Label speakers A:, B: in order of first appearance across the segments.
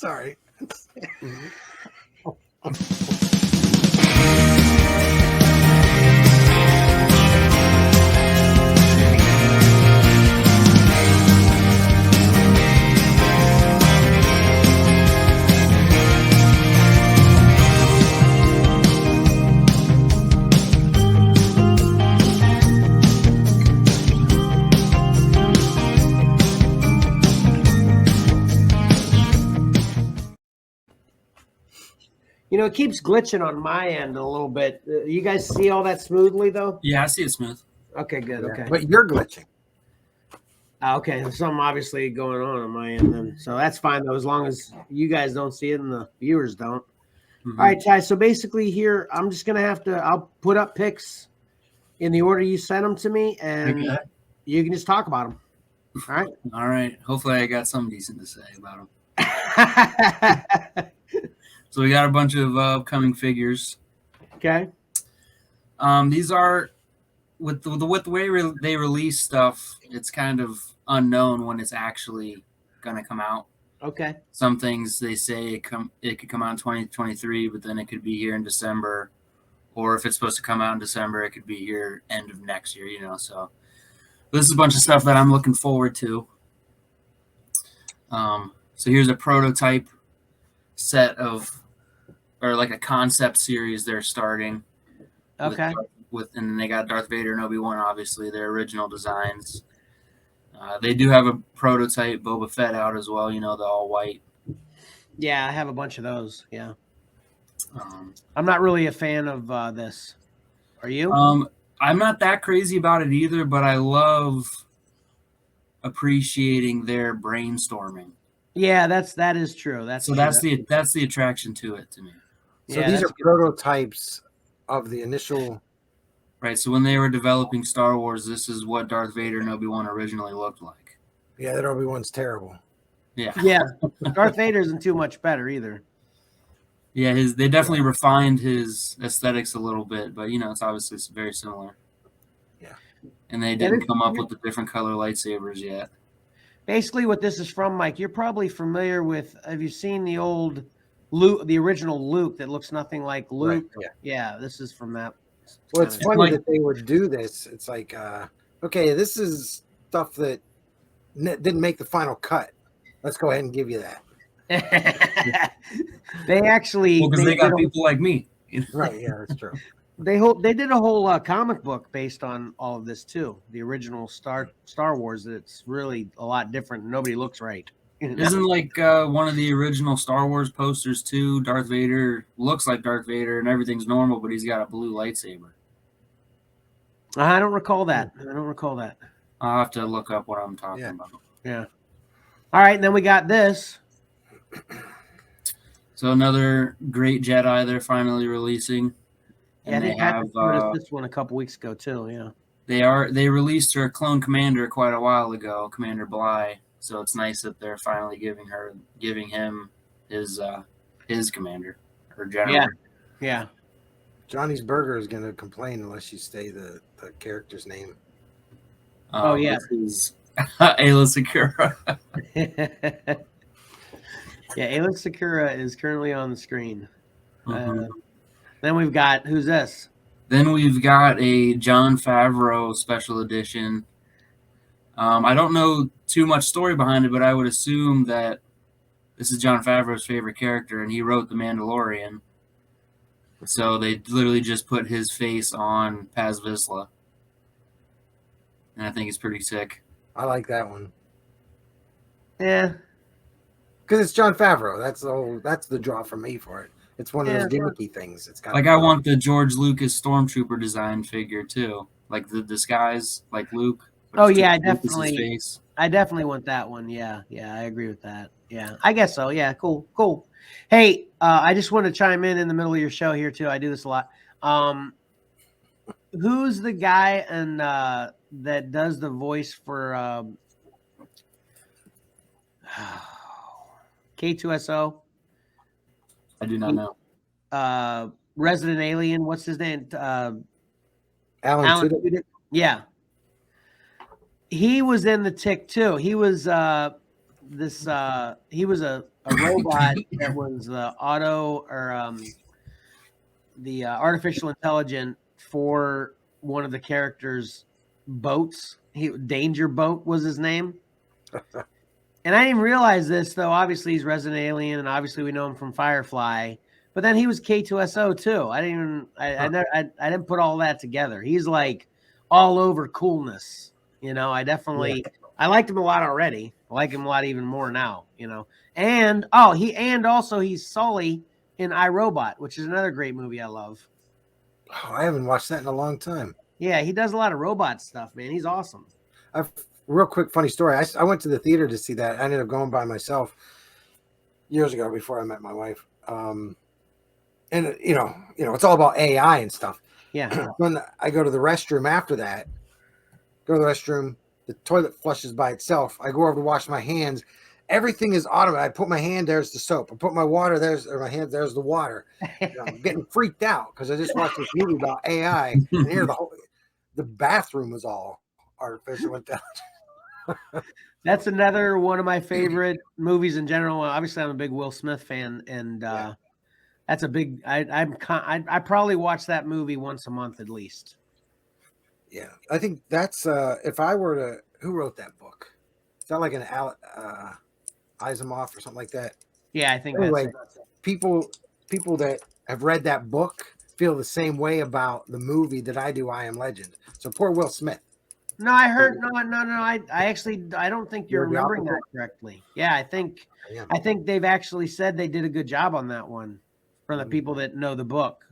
A: Sorry.
B: You know, it keeps glitching on my end a little bit. You guys see all that smoothly, though?
C: Yeah, I see it smooth.
B: Okay, good.
A: Yeah,
B: Okay.
A: but you're glitching.
B: Okay, there's something obviously going on my end then. So that's fine, though, as long as you guys don't see it and the viewers don't.
C: Mm-hmm.
B: All right, Ty. So basically here, I'm just going to I'll put up pics in the order you sent them to me, and you can just talk about them. All right?
C: All right. Hopefully I got something decent to say about them. So we got a bunch of upcoming figures.
B: Okay.
C: These are with the way they release stuff. It's kind of unknown when it's actually gonna come out.
B: Okay.
C: Some things they say it could come out in 2023, but then it could be here in December, or if it's supposed to come out in December, it could be here end of next year. You know, so this is a bunch of stuff that I'm looking forward to. So here's a prototype set of, or like a concept series they're starting.
B: Okay.
C: And then they got Darth Vader and Obi-Wan, obviously, their original designs. They do have a prototype Boba Fett out as well, you know, the all white.
B: Yeah, I have a bunch of those. Yeah. I'm not really a fan of this. Are you?
C: I'm not that crazy about it either, but I love appreciating their brainstorming.
B: Yeah, that is true. That's
C: the attraction to it to me.
A: So yeah, these are prototypes of the initial.
C: Right. So when they were developing Star Wars, this is what Darth Vader and Obi-Wan originally looked like.
A: Yeah, that Obi-Wan's terrible.
C: Yeah.
B: Yeah. Darth Vader isn't too much better either.
C: Yeah, they definitely refined his aesthetics a little bit, but you know, it's obviously very similar.
A: Yeah.
C: And they didn't come up with the different color lightsabers yet.
B: Basically, what this is from, Mike, you're probably familiar with. Have you seen the old Luke, the original Luke that looks nothing like Luke?
A: Right,
B: yeah, this is from that.
A: Well, it's funny that they would do this. It's like, okay, this is stuff that didn't make the final cut. Let's go ahead and give you that.
B: They actually,
C: because they got people like me.
A: Right? Yeah, that's true.
B: They did a whole comic book based on all of this too. The original Star Wars. It's really a lot different. Nobody looks right.
C: Isn't like one of the original Star Wars posters too? Darth Vader looks like Darth Vader and everything's normal, but he's got a blue lightsaber.
B: I don't recall that.
C: I'll have to look up what I'm talking about.
B: Yeah. All right, and then we got this.
C: So another great Jedi they're finally releasing.
B: And they have this one a couple weeks ago too. Yeah.
C: They released her clone commander quite a while ago, Commander Bly. So it's nice that they're finally giving him his commander or general.
B: Yeah.
A: Johnny's Burger is going to complain unless you say the character's name.
B: Oh yeah.
C: This is Ayla Secura.
B: Yeah, Ayla Secura is currently on the screen.
C: Mm-hmm.
B: Then we've got, who's this?
C: Then we've got a Jon Favreau special edition. I don't know too much story behind it, but I would assume that this is Jon Favreau's favorite character, and he wrote The Mandalorian. So they literally just put his face on Paz Vizsla. And I think it's pretty sick.
A: I like that one.
B: Yeah.
A: Because it's Jon Favreau. That's the draw for me for it. It's one of those gimmicky things. It's got
C: I want the George Lucas Stormtrooper design figure too, like the disguise, like Luke.
B: Oh yeah, I definitely want that one. Yeah, I agree with that. Yeah, I guess so. Yeah, cool. Hey, I just want to chime in the middle of your show here too. I do this a lot. Who's the guy that does the voice for K2SO?
C: I do not know.
B: Resident Alien. What's his name?
A: Alan Tudyk.
B: Yeah. He was in the Tick too. He was he was a robot that was the artificial intelligence for one of the characters' boats. Danger Boat was his name. And I didn't realize this, though. Obviously, he's Resident Alien, and obviously we know him from Firefly. But then he was K2SO too. I didn't put all that together. He's like all over coolness. I liked him a lot already. I like him a lot even more now. And he's Sully in iRobot, which is another great movie I love.
A: Oh, I haven't watched that in a long time.
B: Yeah, he does a lot of robot stuff, man. He's awesome.
A: Real quick, funny story. I went to the theater to see that. I ended up going by myself years ago before I met my wife. And it's all about AI and stuff.
B: Yeah.
A: When I go to the restroom after that, the toilet flushes by itself. I go over to wash my hands. Everything is automatic. I put my hand, there's the soap. I put my water, my hand, there's the water. I'm getting freaked out because I just watched this movie about AI, and here the bathroom was all artificial intelligence.
B: That's another one of my favorite movies in general. Obviously, I'm a big Will Smith fan, and that's a big. I probably watch that movie once a month at least.
A: Yeah, I think that's if I were to. Who wrote that book? Is that like an Asimov or something like that?
B: Yeah, I think.
A: Anyway,
B: that's it.
A: People that have read that book feel the same way about the movie that I do. I Am Legend. So poor Will Smith.
B: No, I heard no. I don't think you're remembering that correctly. Yeah, I think they've actually said they did a good job on that one for the people that know the book.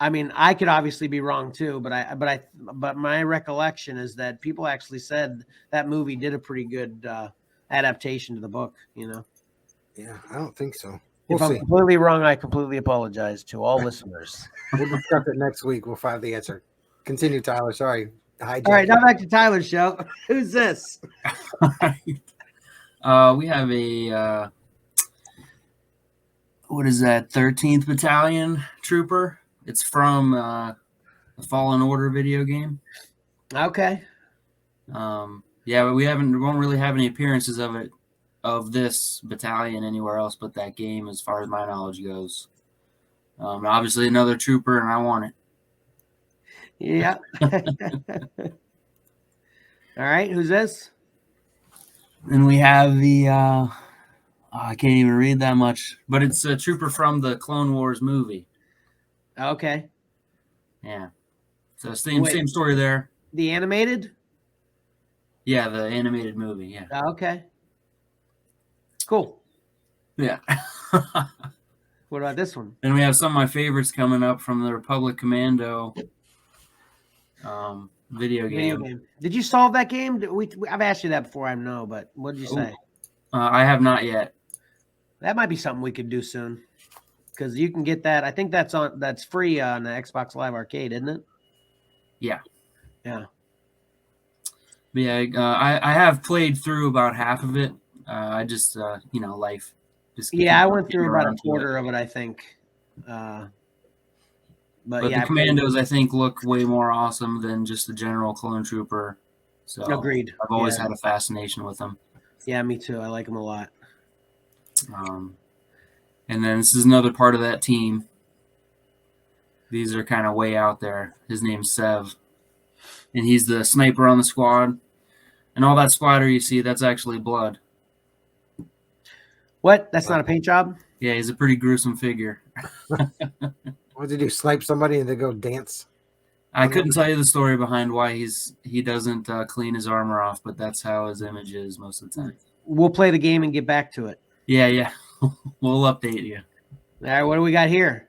B: I mean, I could obviously be wrong too, but my recollection is that people actually said that movie did a pretty good adaptation to the book.
A: Yeah, I don't think so.
B: If I'm completely wrong, I completely apologize to all listeners.
A: We'll discuss it next week. We'll find the answer. Continue, Tyler. Sorry.
B: All right, now back to Tyler's show. Who's this?
C: We have a what is that? 13th Battalion trooper. It's from the Fallen Order video game.
B: Okay.
C: But we won't really have any appearances of this battalion anywhere else but that game, as far as my knowledge goes. Obviously, another trooper, and I want it.
B: Yeah. All right, who's this?
C: Then we have the I can't even read that much, but it's a trooper from the Clone Wars movie.
B: Okay.
C: Yeah. So same story there.
B: The animated?
C: Yeah, the animated movie, yeah.
B: Okay. Cool.
C: Yeah.
B: What about this one?
C: Then we have some of my favorites coming up from the Republic Commando video game.
B: Did you solve that game? I've asked you that before, I know, but what did you say?
C: I have not yet.
B: That might be something we could do soon, because you can get that. I think that's free on the Xbox Live Arcade, isn't it?
C: Yeah.
B: Yeah.
C: But yeah, I have played through about half of it. I just life.
B: I went through about a quarter of it, I think. But
C: the Commandos, I think, look way more awesome than just the general clone trooper. So
B: agreed.
C: I've always had a fascination with them.
B: Yeah, me too. I like them a lot.
C: And then this is another part of that team. These are kind of way out there. His name's Sev, and he's the sniper on the squad. And all that splatter you see, that's actually blood.
B: What? That's not a paint job?
C: Yeah, he's a pretty gruesome figure.
A: What did he do? Snipe somebody and they go dance?
C: I couldn't tell you the story behind why he doesn't clean his armor off, but that's how his image is most of the time.
B: We'll play the game and get back to it.
C: Yeah. We'll update you.
B: All right, what do we got here?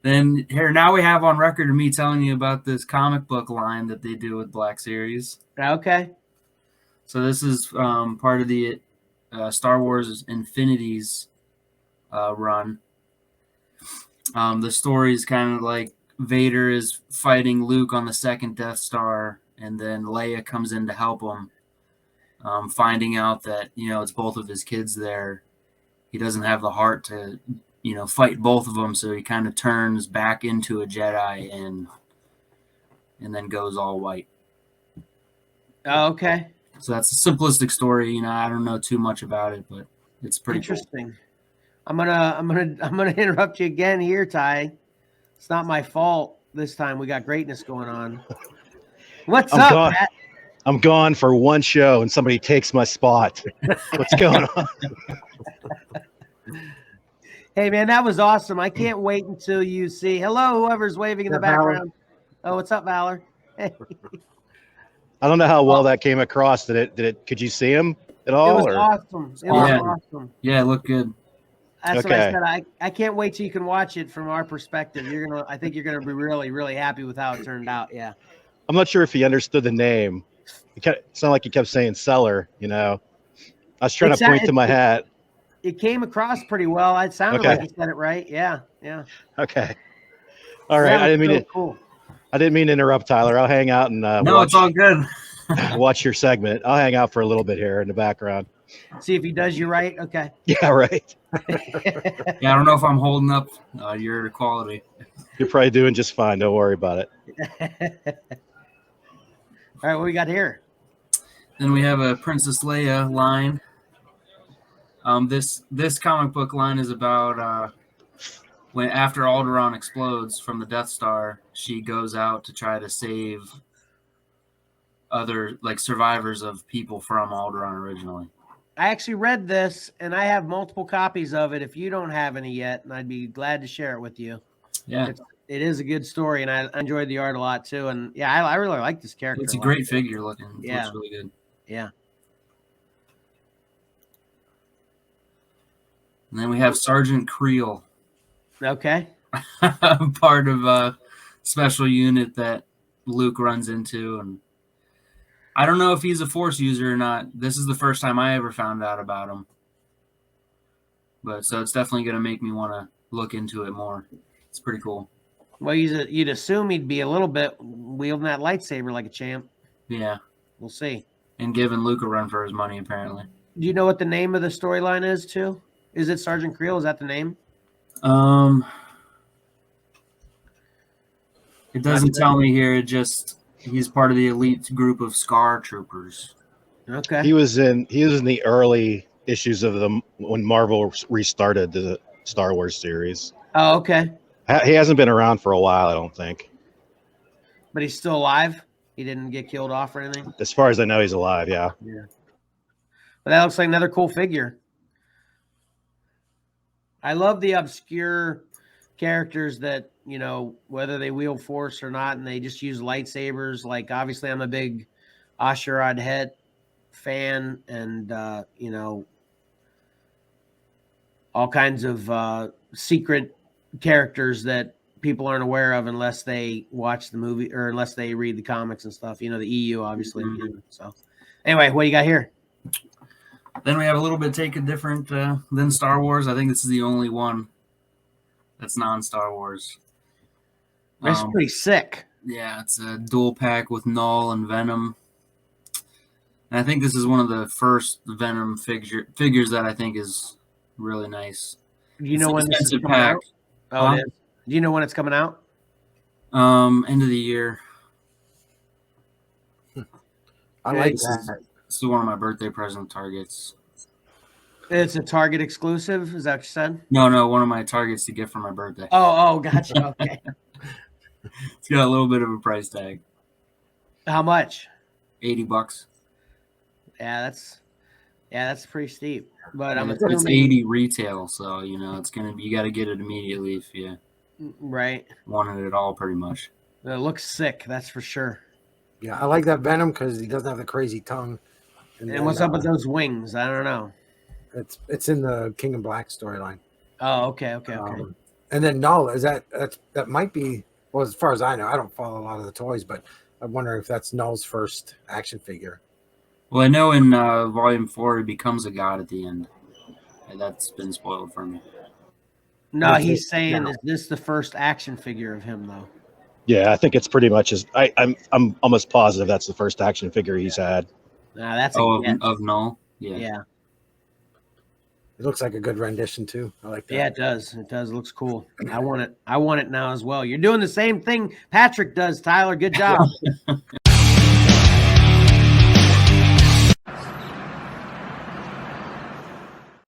C: Then now we have on record me telling you about this comic book line that they do with Black Series.
B: Okay.
C: So this is part of the Star Wars Infinities run. The story is kind of like Vader is fighting Luke on the second Death Star, and then Leia comes in to help him, finding out that, it's both of his kids there. He doesn't have the heart to, fight both of them, so he kind of turns back into a Jedi and then goes all white.
B: Oh, okay.
C: So that's a simplistic story. I don't know too much about it, but it's pretty
B: interesting.
C: Cool.
B: I'm gonna interrupt you again here, Ty. It's not my fault this time. We got greatness going on. What's up, Pat?
D: I'm gone for one show and somebody takes my spot. What's going on?
B: Hey, man, that was awesome. I can't wait until you see. Hello, whoever's waving in the background. Oh, what's up, Valor? Hey.
D: I don't know how well that came across. Could you see him at all?
B: It was awesome. It was awesome.
C: Yeah, it looked good.
B: That's what I said. I can't wait till you can watch it from our perspective. I think you're gonna be really, really happy with how it turned out. Yeah.
D: I'm not sure if he understood the name. It sounded like he kept saying seller, I was trying to point to my hat.
B: It came across pretty well. It sounded like he said it right. Yeah. Yeah.
D: Okay. All right. I didn't mean to interrupt, Tyler. I'll hang out and
C: no, it's all good.
D: Watch your segment. I'll hang out for a little bit here in the background.
B: See if he does you right. Okay.
D: Yeah, right.
C: Yeah, I don't know if I'm holding up your quality.
D: You're probably doing just fine. Don't worry about it.
B: All right, what we got here?
C: Then we have a Princess Leia line. This comic book line is about when after Alderaan explodes from the Death Star, she goes out to try to save other survivors of people from Alderaan originally.
B: I actually read this, and I have multiple copies of it. If you don't have any yet, and I'd be glad to share it with you.
C: Yeah,
B: it is a good story, and I enjoyed the art a lot too. And yeah, I really like this character.
C: It's a great figure looking. It looks really good.
B: Yeah.
C: And then we have Sergeant Creel.
B: Okay.
C: Part of a special unit that Luke runs into, and I don't know if he's a Force user or not. This is the first time I ever found out about him. But so it's definitely going to make me want to look into it more. It's pretty cool.
B: Well, you'd assume he'd be a little bit wielding that lightsaber like a champ.
C: Yeah.
B: We'll see.
C: And giving Luke a run for his money, apparently.
B: Do you know what the name of the storyline is, too? Is it Sergeant Creel? Is that the name?
C: It doesn't tell me here. He's part of the elite group of Scar troopers.
B: Okay.
D: He was in the early issues of when Marvel restarted the Star Wars series.
B: Oh, okay.
D: He hasn't been around for a while, I don't think.
B: But he's still alive? He didn't get killed off or anything?
D: As far as I know, he's alive, yeah.
B: Yeah. But that looks like another cool figure. I love the obscure characters that, whether they wield Force or not, and they just use lightsabers. Like, obviously, I'm a big Asherad Het fan, and, all kinds of secret characters that people aren't aware of unless they watch the movie or unless they read the comics and stuff. The EU, obviously. Mm-hmm. So, anyway, what do you got here?
C: Then we have a little bit taken different than Star Wars. I think this is the only one that's non-Star Wars.
B: That's pretty sick.
C: Yeah, it's a dual pack with Knull and Venom. And I think this is one of the first Venom figures that I think is really nice.
B: Do you know when this is coming out? Oh, it is. Do you know when it's coming out?
C: End of the year.
A: I like that.
C: This is one of my birthday present targets.
B: It's a Target exclusive. Is that what you said?
C: No, one of my targets to get for my birthday.
B: Oh, gotcha. Okay.
C: It's got a little bit of a price tag.
B: How much?
C: $80.
B: Yeah, that's pretty steep. But
C: it's 80 retail, so it's gonna be. You got to get it immediately if you wanted it all, pretty much.
B: It looks sick, that's for sure.
A: Yeah, I like that Venom because he doesn't have the crazy tongue.
B: And what's up with those wings? I don't know.
A: It's in the King of Black storyline.
B: Oh, okay.
A: And then Knull, that might be, well, as far as I know, I don't follow a lot of the toys, but I'm wondering if that's Knull's first action figure.
C: Well, I know in Volume 4 he becomes a god at the end. And that's been spoiled for me.
B: No, he's saying, is this the first action figure of him, though?
D: Yeah, I think it's pretty much I'm almost positive that's the first action figure he's had.
B: Nah, that's
C: of Knull. Yeah.
A: It looks like a good rendition too. I like that.
B: Yeah, it does. It looks cool. I want it now as well. You're doing the same thing Patrick does, Tyler. Good job.